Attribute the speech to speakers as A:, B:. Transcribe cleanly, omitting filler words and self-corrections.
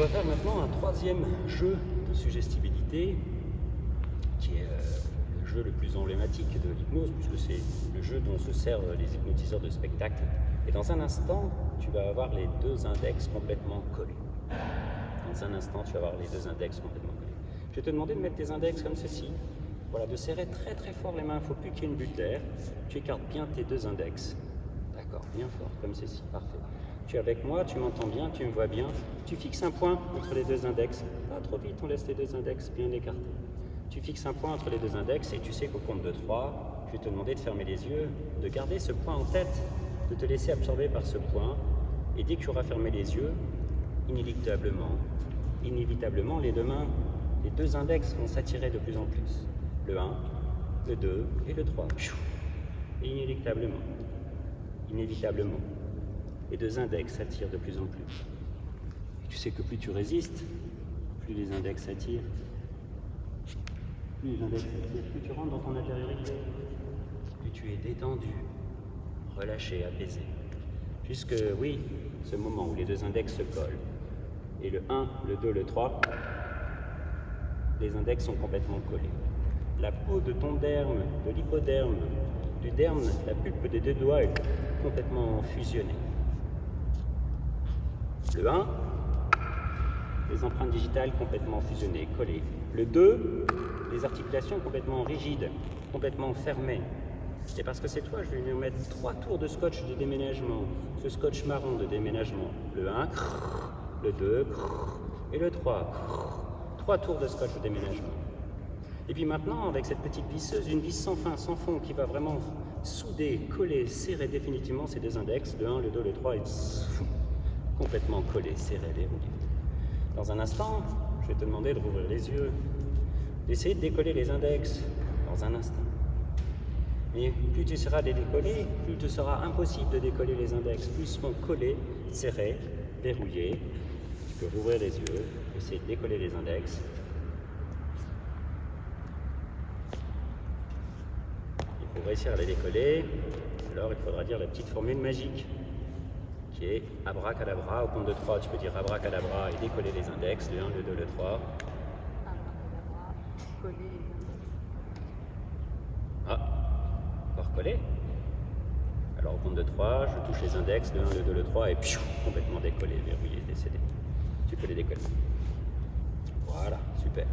A: va faire maintenant un troisième jeu de suggestibilité qui est le jeu le plus emblématique de l'hypnose puisque c'est le jeu dont se servent les hypnotiseurs de spectacle. Et dans un instant, tu vas avoir les deux index complètement collés. Dans un instant, tu vas avoir les deux index complètement collés. Je vais te demander de mettre tes index comme ceci. Voilà, de serrer très très fort les mains, il ne faut plus qu'il y ait une bulle d'air. Tu écartes bien tes deux index. D'accord, bien fort, comme ceci, parfait. Tu es avec moi, tu m'entends bien, tu me vois bien. Tu fixes un point entre les deux index. Pas trop vite, on laisse les deux index bien écartés. Tu fixes un point entre les deux index et tu sais qu'au compte de 3, je vais te demander de fermer les yeux, de garder ce point en tête, de te laisser absorber par ce point. Et dès que tu auras fermé les yeux, inévitablement, les deux index vont s'attirer de plus en plus. Le 1, le 2 et le 3. Et inévitablement, les deux index s'attirent de plus en plus. Et tu sais que plus tu résistes, plus les index s'attirent. Plus les index s'attirent, plus tu rentres dans ton intériorité. Plus tu es détendu, relâché, apaisé. Jusque, oui, ce moment où les deux index se collent. Et le 1, le 2, le 3, les index sont complètement collés. La peau de ton derme, de l'hypoderme, du derme, la pulpe des deux doigts est complètement fusionnée. Le 1, les empreintes digitales complètement fusionnées, collées. Le 2, les articulations complètement rigides, complètement fermées. Et parce que c'est toi, je vais venir mettre 3 tours de scotch de déménagement, ce scotch marron de déménagement. Le 1, le 2 et le 3. 3 tours de scotch de déménagement. Et puis maintenant, avec cette petite visseuse, une vis sans fin, sans fond, qui va vraiment souder, coller, serrer définitivement ces deux index, le 1, le 2, le 3, et complètement collés, serrés, verrouillés. Dans un instant, je vais te demander de rouvrir les yeux, d'essayer de décoller les index dans un instant. Mais plus tu seras les décoller, plus il te sera impossible de décoller les index. Plus ils seront collés, serrés, verrouillés. Tu peux rouvrir les yeux, essayer de décoller les index. Et pour réussir à les décoller, alors il faudra dire la petite formule magique qui est abracadabra. Au compte de 3, tu peux dire abracadabra et décoller les index, le 1, le 2, le 3.
B: Abracadabra, coller les index.
A: Encore collé. Alors au compte de 3, je touche les index, le 1, le 2, le 3 et complètement décollé, verrouillé, décédé. Tu peux les décoller. Voilà, super.